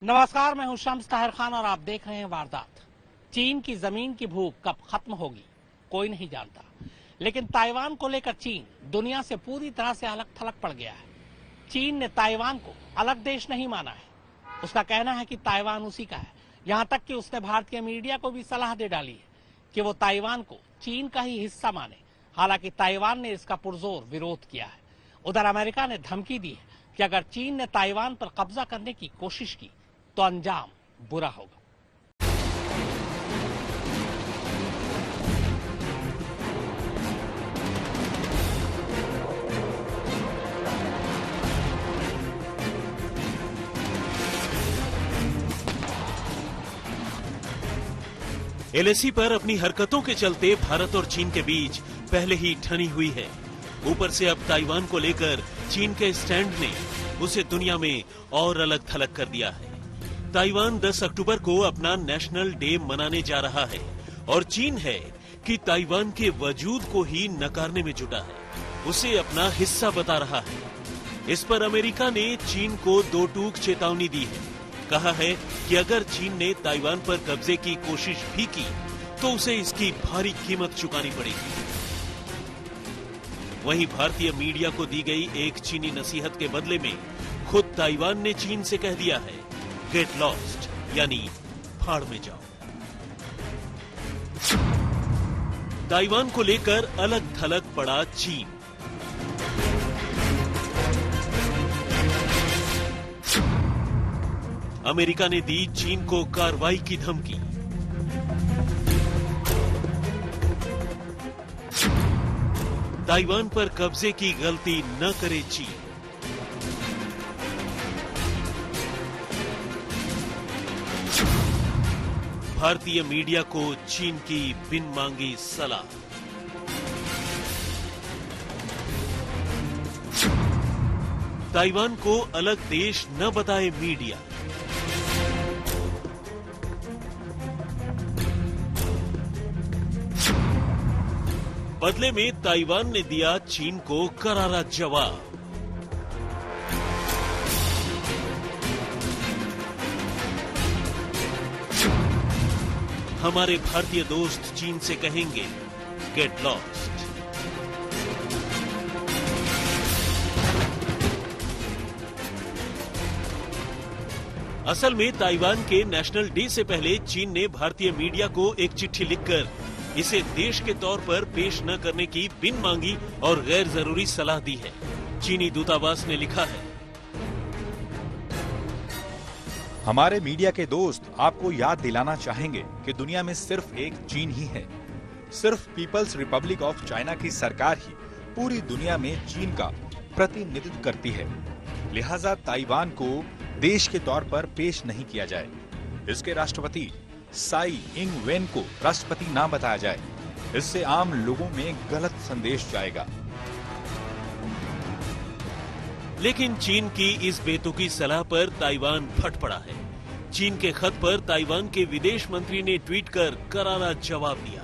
नमस्कार, मैं हूं शम्स ताहिर खान और आप देख रहे हैं वारदात। चीन की जमीन की भूख कब खत्म होगी कोई नहीं जानता, लेकिन ताइवान को लेकर चीन दुनिया से पूरी तरह से अलग थलग पड़ गया है। चीन ने ताइवान को अलग देश नहीं माना है। उसका कहना है कि ताइवान उसी का है। यहां तक कि उसने भारतीय मीडिया को भी सलाह दे डाली है कि वो ताइवान को चीन का ही हिस्सा माने। हालांकि ताइवान ने इसका पुरजोर विरोध किया है। उधर अमेरिका ने धमकी दी है कि अगर चीन ने ताइवान पर कब्जा करने की कोशिश की तो अंजाम बुरा होगा। एलएसी पर अपनी हरकतों के चलते भारत और चीन के बीच पहले ही ठनी हुई है। ऊपर से अब ताइवान को लेकर चीन के स्टैंड ने उसे दुनिया में और अलग थलग कर दिया है। ताइवान 10 अक्टूबर को अपना नेशनल डे मनाने जा रहा है और चीन है कि ताइवान के वजूद को ही नकारने में जुटा है, उसे अपना हिस्सा बता रहा है। इस पर अमेरिका ने चीन को दो टूक चेतावनी दी है। कहा है कि अगर चीन ने ताइवान पर कब्जे की कोशिश भी की तो उसे इसकी भारी कीमत चुकानी पड़ेगी। वहीं भारतीय मीडिया को दी गई एक चीनी नसीहत के बदले में खुद ताइवान ने चीन से कह दिया है, गेट लॉस्ट, यानी फाड़ में जाओ। ताइवान को लेकर अलग थलग पड़ा चीन। अमेरिका ने दी चीन को कार्रवाई की धमकी। ताइवान पर कब्जे की गलती न करे चीन। भारतीय मीडिया को चीन की बिन मांगी सलाह। ताइवान को अलग देश न बताए मीडिया। बदले में ताइवान ने दिया चीन को करारा जवाब। हमारे भारतीय दोस्त चीन से कहेंगे, गेट लॉस्ट। असल में ताइवान के नेशनल डे से पहले चीन ने भारतीय मीडिया को एक चिट्ठी लिखकर इसे देश के तौर पर पेश न करने की बिन मांगी और गैर जरूरी सलाह दी है। चीनी दूतावास ने लिखा है, हमारे मीडिया के दोस्त आपको याद दिलाना चाहेंगे कि दुनिया में सिर्फ एक चीन ही है। सिर्फ पीपल्स रिपब्लिक ऑफ चाइना की सरकार ही पूरी दुनिया में चीन का प्रतिनिधित्व करती है। लिहाजा ताइवान को देश के तौर पर पेश नहीं किया जाए। इसके राष्ट्रपति साई इंग वेन को राष्ट्रपति ना बताया जाए। इससे आम लोगों में गलत संदेश जाएगा। लेकिन चीन की इस बेतुकी सलाह पर ताइवान फट पड़ा है। चीन के खत पर ताइवान के विदेश मंत्री ने ट्वीट कर करारा जवाब दिया।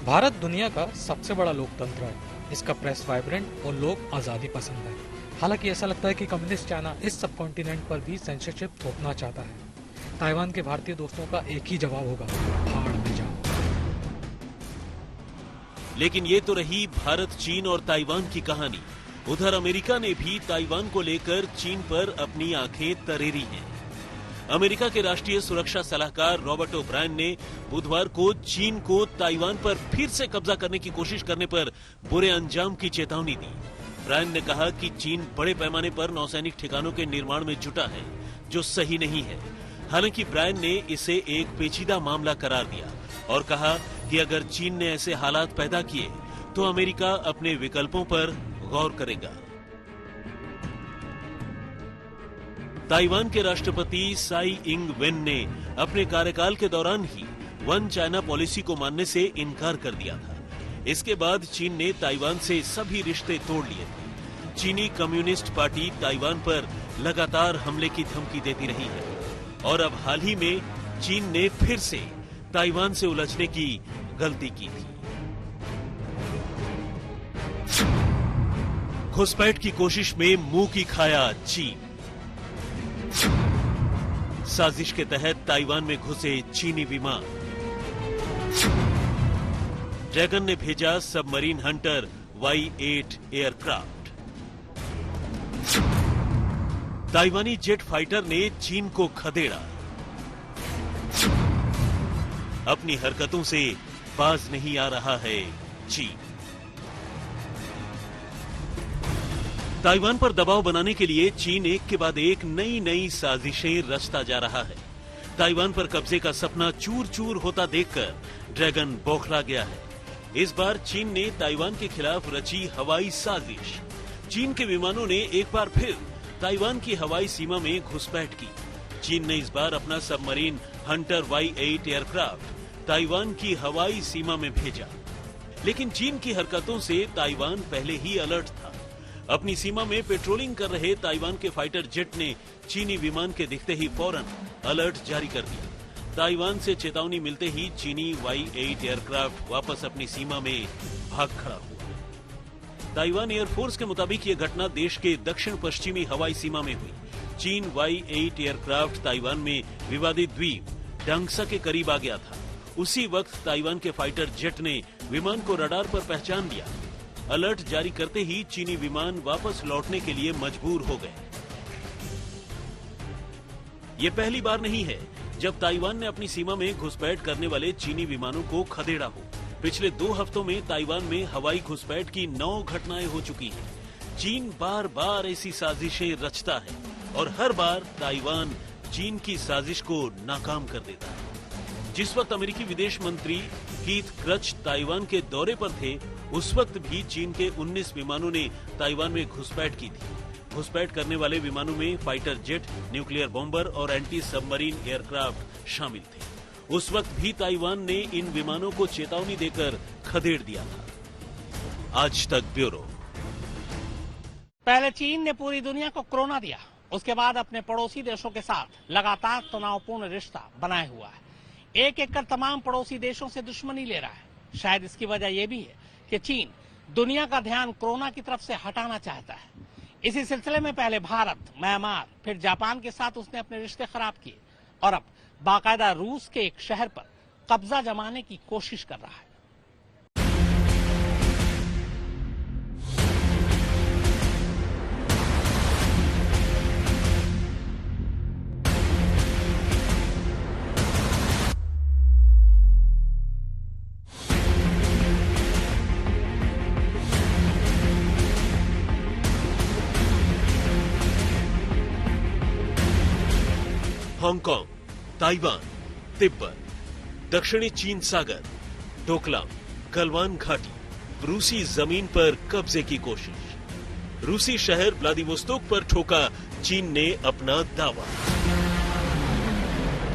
भारत दुनिया का सबसे बड़ा लोकतंत्र है। इसका प्रेस वाइब्रेंट और लोग आजादी पसंद है। हालांकि ऐसा लगता है कि कम्युनिस्ट चाइना इस सब कॉन्टिनेंट पर भी सेंसरशिप थोपना चाहता है। ताइवान के भारतीय दोस्तों का एक ही जवाब होगा, फाड़ में जाओ। लेकिन ये तो रही भारत, चीन और ताइवान की कहानी। उधर अमेरिका ने भी ताइवान को लेकर चीन पर अपनी आंखें तरेरी हैं। अमेरिका के राष्ट्रीय सुरक्षा सलाहकार रॉबर्ट ओब्रायन ने बुधवार को चीन को ताइवान पर फिर से कब्जा करने की कोशिश करने पर बुरे अंजाम की चेतावनी दी। ब्रायन ने कहा कि चीन बड़े पैमाने पर नौसैनिक ठिकानों के निर्माण में जुटा है, जो सही नहीं है। हालांकि ब्रायन ने इसे एक पेचीदा मामला करार दिया और कहा कि अगर चीन ने ऐसे हालात पैदा किए तो अमेरिका अपने विकल्पों पर गौर करेगा। ताइवान के राष्ट्रपति साई इंग वेन ने अपने कार्यकाल के दौरान ही वन चाइना पॉलिसी को मानने से इनकार कर दिया था। इसके बाद चीन ने ताइवान से सभी रिश्ते तोड़ लिए थे। चीनी कम्युनिस्ट पार्टी ताइवान पर लगातार हमले की धमकी देती रही है और अब हाल ही में चीन ने फिर से ताइवान से उलझने की गलती की थी। घुसपैठ की कोशिश में मुंह की खाया चीन। साजिश के तहत ताइवान में घुसे चीनी विमान। ड्रैगन ने भेजा सबमरीन हंटर Y-8 एयरक्राफ्ट। ताइवानी जेट फाइटर ने चीन को खदेड़ा। अपनी हरकतों से बाज नहीं आ रहा है चीन। ताइवान पर दबाव बनाने के लिए चीन एक के बाद एक नई साजिशें रचता जा रहा है। ताइवान पर कब्जे का सपना चूर चूर होता देखकर ड्रैगन बौखला गया है। इस बार चीन ने ताइवान के खिलाफ रची हवाई साजिश। चीन के विमानों ने एक बार फिर ताइवान की हवाई सीमा में घुसपैठ की। चीन ने इस बार अपना submarine hunter Y-8 aircraft Taiwan की हवाई सीमा में भेजा। लेकिन चीन की हरकतों से ताइवान पहले ही अलर्ट था। अपनी सीमा में पेट्रोलिंग कर रहे ताइवान के फाइटर जेट ने चीनी विमान के दिखते ही फौरन अलर्ट जारी कर दिया। ताइवान से चेतावनी मिलते ही चीनी Y-8 एयरक्राफ्ट वापस अपनी सीमा में भाग खड़ा हुआ। ताइवान एयरफोर्स के मुताबिक ये घटना देश के दक्षिण पश्चिमी हवाई सीमा में हुई। चीन Y-8 एयरक्राफ्ट ताइवान में विवादित द्वीप डंगसा के करीब आ गया था। उसी वक्त ताइवान के फाइटर जेट ने विमान को रडार पर पहचान लिया। अलर्ट जारी करते ही चीनी विमान वापस लौटने के लिए मजबूर हो गए। ये पहली बार नहीं है जब ताइवान ने अपनी सीमा में घुसपैठ करने वाले चीनी विमानों को खदेड़ा हो। पिछले 2 हफ्तों में ताइवान में हवाई घुसपैठ की 9 घटनाएं हो चुकी हैं। चीन बार बार ऐसी साजिशें रचता है और हर बार ताइवान चीन की साजिश को नाकाम कर देता है। जिस वक्त अमेरिकी विदेश मंत्री कीथ क्रच ताइवान के दौरे पर थे, उस वक्त भी चीन के 19 विमानों ने ताइवान में घुसपैठ की थी। घुसपैठ करने वाले विमानों में फाइटर जेट, न्यूक्लियर बॉम्बर और एंटी सबमरीन एयरक्राफ्ट शामिल थे। उस वक्त भी ताइवान ने इन विमानों को चेतावनी देकर खदेड़ दिया था। आज तक ब्यूरो। पहले चीन ने पूरी दुनिया को कोरोना दिया, उसके बाद अपने पड़ोसी देशों के साथ लगातार तनावपूर्ण रिश्ता बनाए हुआ है। एक एक कर तमाम पड़ोसी देशों से दुश्मनी ले रहा है। शायद इसकी वजह यह भी है कि चीन दुनिया का ध्यान कोरोना की तरफ से हटाना चाहता है। इसी सिलसिले में पहले भारत, म्यांमार, फिर जापान के साथ उसने अपने रिश्ते खराब किए और अब बाकायदा रूस के एक शहर पर कब्जा जमाने की कोशिश कर रहा है। हांगकांग, ताइवान, तिब्बत, दक्षिणी चीन सागर, डोकलाम, गलवान घाटी, रूसी जमीन पर कब्जे की कोशिश। रूसी शहर व्लादिवोस्तोक पर ठोका चीन ने अपना दावा।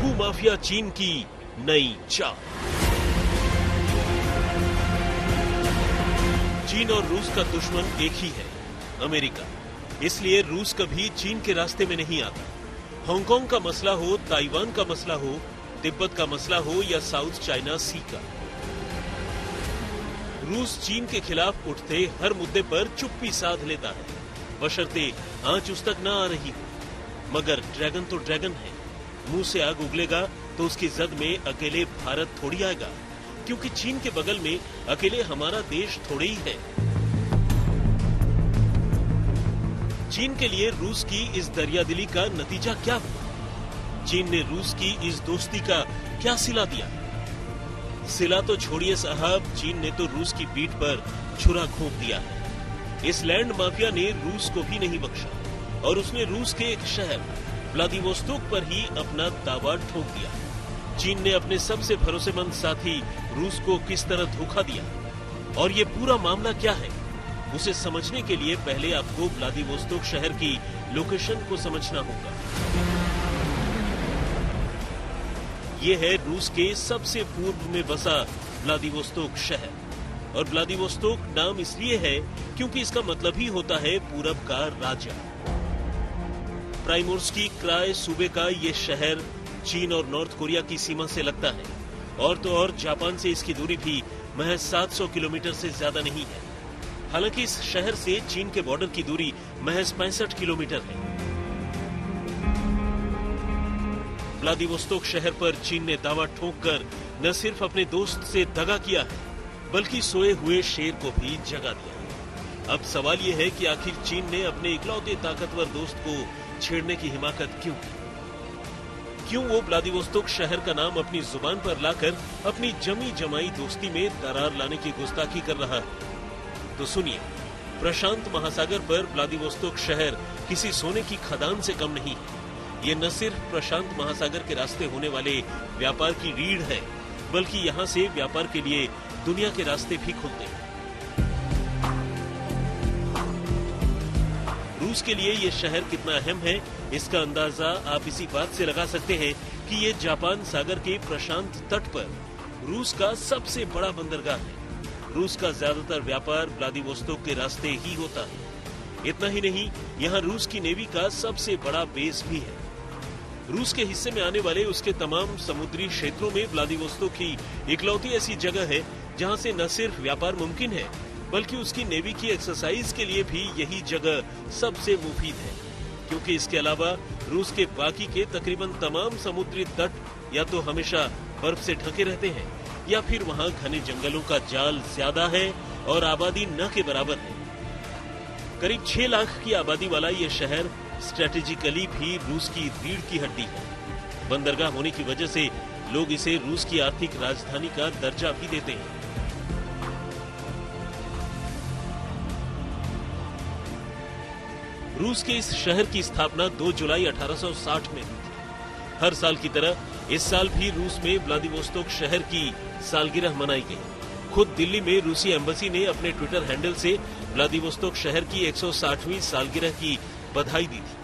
भूमाफिया चीन की नई चाल। चीन और रूस का दुश्मन एक ही है, अमेरिका। इसलिए रूस कभी चीन के रास्ते में नहीं आता। हांगकांग का मसला हो, ताइवान का मसला हो, तिब्बत का मसला हो या साउथ चाइना सी का, रूस चीन के खिलाफ उठते हर मुद्दे पर चुप्पी साध लेता है, बशर्ते आंच उस तक न आ रही हो। मगर ड्रैगन तो ड्रैगन है, मुंह से आग उगलेगा तो उसकी जद में अकेले भारत थोड़ी आएगा, क्योंकि चीन के बगल में अकेले हमारा देश थोड़े ही है। चीन के लिए रूस की इस दरियादिली का नतीजा क्या हुआ? चीन ने रूस की इस दोस्ती का क्या सिला दिया? सिला तो छोड़िए साहब, चीन ने तो रूस की पीठ पर छुरा घोंप दिया है। इस लैंड माफिया ने रूस को भी नहीं बख्शा और उसने रूस के एक शहर व्लादिवोस्तोक पर ही अपना दावा ठोक दिया। चीन ने अपने सबसे भरोसेमंद साथी रूस को किस तरह धोखा दिया और ये पूरा मामला क्या है, उसे समझने के लिए पहले आपको व्लादिवोस्तोक शहर की लोकेशन को समझना होगा। ये है रूस के सबसे पूर्व में बसा व्लादिवोस्तोक शहर और व्लादिवोस्तोक नाम इसलिए है क्योंकि इसका मतलब ही होता है पूरब का राजा। प्राइमोर्स्की क्राय सूबे का ये शहर चीन और नॉर्थ कोरिया की सीमा से लगता है और तो और जापान से इसकी दूरी भी महज 700 किलोमीटर से ज्यादा नहीं है। हालांकि इस शहर से चीन के बॉर्डर की दूरी महज 65 किलोमीटर है। व्लादिवोस्तोक शहर पर चीन ने दावा ठोंककर न सिर्फ अपने दोस्त से दगा किया है, बल्कि सोए हुए शेर को भी जगा दिया। अब सवाल ये है कि आखिर चीन ने अपने इकलौते ताकतवर दोस्त को छेड़ने की हिमाकत क्यों की? क्यों वो व्लादिवोस्तोक शहर का नाम अपनी जुबान पर लाकर अपनी जमी जमाई दोस्ती में दरार लाने की गुस्ताखी कर रहा है? तो सुनिए, प्रशांत महासागर पर व्लादिवोस्तोक शहर किसी सोने की खदान से कम नहीं है। ये न सिर्फ प्रशांत महासागर के रास्ते होने वाले व्यापार की रीढ़ है, बल्कि यहाँ से व्यापार के लिए दुनिया के रास्ते भी खुलते हैं। रूस के लिए ये शहर कितना अहम है, इसका अंदाजा आप इसी बात से लगा सकते हैं कि ये जापान सागर के प्रशांत तट पर रूस का सबसे बड़ा बंदरगाह है। रूस का ज्यादातर व्यापार व्लादिवोस्तोक के रास्ते ही होता है। इतना ही नहीं, यहाँ रूस की नेवी का सबसे बड़ा बेस भी है। रूस के हिस्से में आने वाले उसके तमाम समुद्री क्षेत्रों में व्लादिवोस्तोक ही इकलौती ऐसी जगह है जहाँ से न सिर्फ व्यापार मुमकिन है, बल्कि उसकी नेवी की एक्सरसाइज के लिए भी यही जगह सबसे मुफीद है। क्योंकि इसके अलावा रूस के बाकी के तकरीबन तमाम समुद्री तट या तो हमेशा बर्फ से ढके रहते हैं, या फिर वहाँ घने जंगलों का जाल ज्यादा है और आबादी न के बराबर है। करीब 6 लाख की आबादी वाला ये शहर स्ट्रेटेजिकली भी रूस की रीढ़ की हड्डी है। बंदरगाह होने की वजह से लोग इसे रूस की आर्थिक राजधानी का दर्जा भी देते हैं। रूस के इस शहर की स्थापना 2 जुलाई 1860 में हुई थी। हर साल की तरह इस साल भी रूस में व्लादिवोस्तोक शहर की सालगिरह मनाई गई। खुद दिल्ली में रूसी एम्बेसी ने अपने ट्विटर हैंडल से व्लादिवोस्तोक शहर की 160वीं सालगिरह की बधाई दी थी।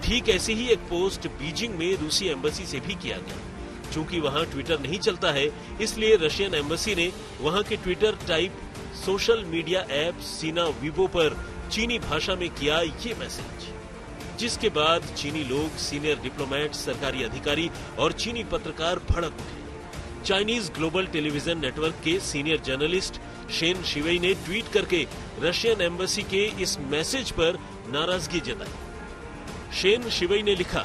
ठीक ऐसे ही एक पोस्ट बीजिंग में रूसी एम्बेसी से भी किया गया। चूंकि वहां ट्विटर नहीं चलता है, इसलिए रशियन एम्बेसी ने वहां के Twitter type social media app सीना वीबो पर चीनी भाषा में किया ये मैसेज, जिसके बाद चीनी लोग, सीनियर डिप्लोमेट, सरकारी अधिकारी और चीनी पत्रकार भड़क उठे। चाइनीज ग्लोबल टेलीविजन नेटवर्क के सीनियर जर्नलिस्ट शेन शिवेई ने ट्वीट करके रशियन एम्बेसी के इस मैसेज पर नाराजगी जताई। शेन शिवेई ने लिखा,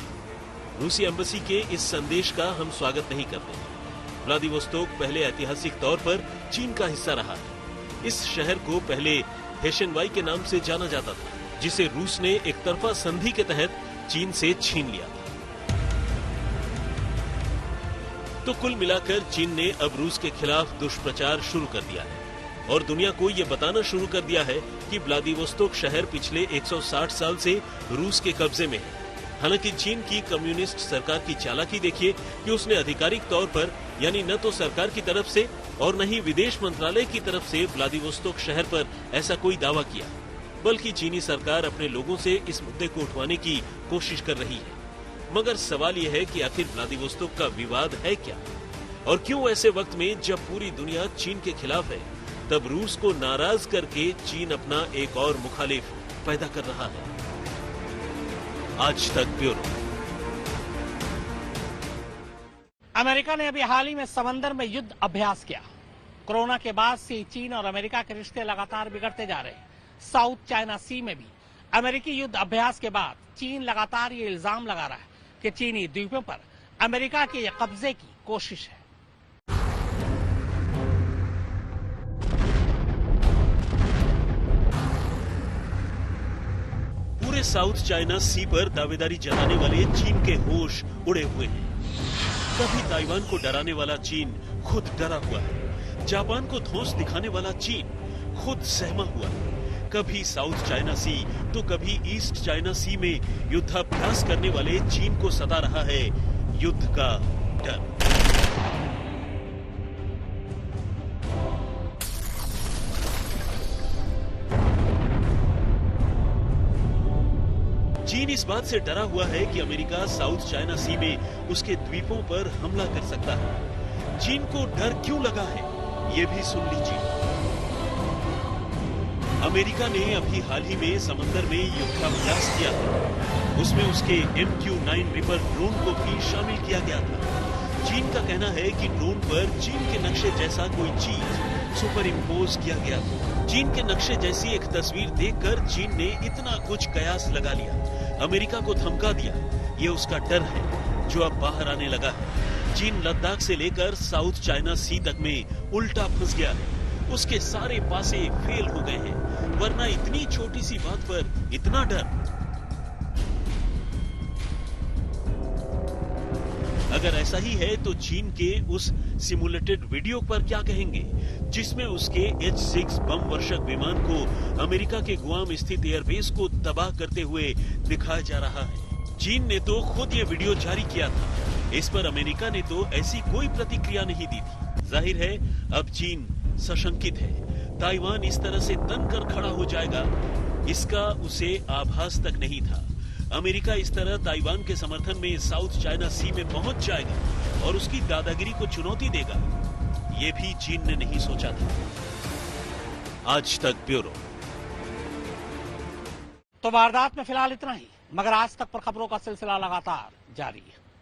रूसी एम्बेसी के इस संदेश का हम स्वागत नहीं करते। व्लादिवोस्तोक पहले ऐतिहासिक तौर पर चीन का हिस्सा रहा है। इस शहर को पहले हेशनवाई के नाम से जाना जाता था, जिसे रूस ने एक तरफा संधि के तहत चीन से छीन लिया था। तो कुल मिलाकर चीन ने अब रूस के खिलाफ दुष्प्रचार शुरू कर दिया है और दुनिया को ये बताना शुरू कर दिया है कि व्लादिवोस्तोक शहर पिछले 160 साल से रूस के कब्जे में है। हालांकि चीन की कम्युनिस्ट सरकार की चालाकी देखिए कि उसने आधिकारिक तौर पर, यानी न तो सरकार की तरफ से और न ही विदेश मंत्रालय की तरफ से व्लादिवोस्तोक शहर पर ऐसा कोई दावा किया, बल्कि चीनी सरकार अपने लोगों से इस मुद्दे को उठवाने की कोशिश कर रही है। मगर सवाल यह है कि आखिर व्लादिवोस्तोक का विवाद है क्या, और क्यों ऐसे वक्त में जब पूरी दुनिया चीन के खिलाफ है, तब रूस को नाराज करके चीन अपना एक और मुखालिफ पैदा कर रहा है। आज तक ब्यूरो। अमेरिका ने अभी हाल ही में समंदर में युद्ध अभ्यास किया। कोरोना के बाद से चीन और अमेरिका के रिश्ते लगातार बिगड़ते जा रहे हैं। साउथ चाइना सी में भी अमेरिकी युद्ध अभ्यास के बाद चीन लगातार ये इल्जाम लगा रहा है कि चीनी द्वीपों पर अमेरिका के कब्जे की कोशिश है। पूरे साउथ चाइना सी पर दावेदारी जताने वाले चीन के होश उड़े हुए हैं। कभी ताइवान को डराने वाला चीन खुद डरा हुआ है, जापान को धौंस दिखाने वाला चीन खुद सहमा हुआ है। कभी साउथ चाइना सी तो कभी ईस्ट चाइना सी में युद्धाभ्यास करने वाले चीन को सता रहा है युद्ध का डर। चीन इस बात से डरा हुआ है कि अमेरिका साउथ चाइना सी में उसके द्वीपों पर हमला कर सकता है। चीन को डर क्यों लगा है, ये भी सुन लीजिए। अमेरिका ने अभी हाल ही में समंदर में युद्धाभ्यास किया था। उसमें उसके MQ-9 रिपर ड्रोन को भी शामिल किया गया था। चीन का कहना है कि ड्रोन पर चीन के नक्शे जैसा कोई चीज सुपर इम्पोज किया गया था। चीन के नक्शे जैसी एक तस्वीर देखकर चीन ने इतना कुछ कयास लगा लिया, अमेरिका को धमका दिया। ये उसका डर है जो अब बाहर आने लगा है। चीन लद्दाख से लेकर साउथ चाइना सी तक में उल्टा फंस गया है। उसके सारे पासे फेल हो गए हैं, वरना इतनी छोटी सी बात पर इतना डर। अगर ऐसा ही है तो चीन के उस सिमुलेटेड वीडियो पर क्या कहेंगे, जिसमें उसके H-6 बम वर्षक विमान को अमेरिका के गुआम स्थित एयरबेस को तबाह करते हुए दिखाया जा रहा है। चीन ने तो खुद ये वीडियो जारी किया था, इस पर अमेरिका ने तो ऐसी कोई प्रतिक्रिया नहीं दी थी। जाहिर है अब चीन सशंकित है। ताइवान इस तरह से तनकर खड़ा हो जाएगा, इसका उसे आभास तक नहीं था। अमेरिका इस तरह ताइवान के समर्थन में साउथ चाइना सी में पहुंच जाएगा और उसकी दादागिरी को चुनौती देगा, ये भी चीन ने नहीं सोचा था। आज तक ब्यूरो। तो वारदात में फिलहाल इतना ही, मगर आज तक पर खबरों का सिलसिला लगातार जारी है।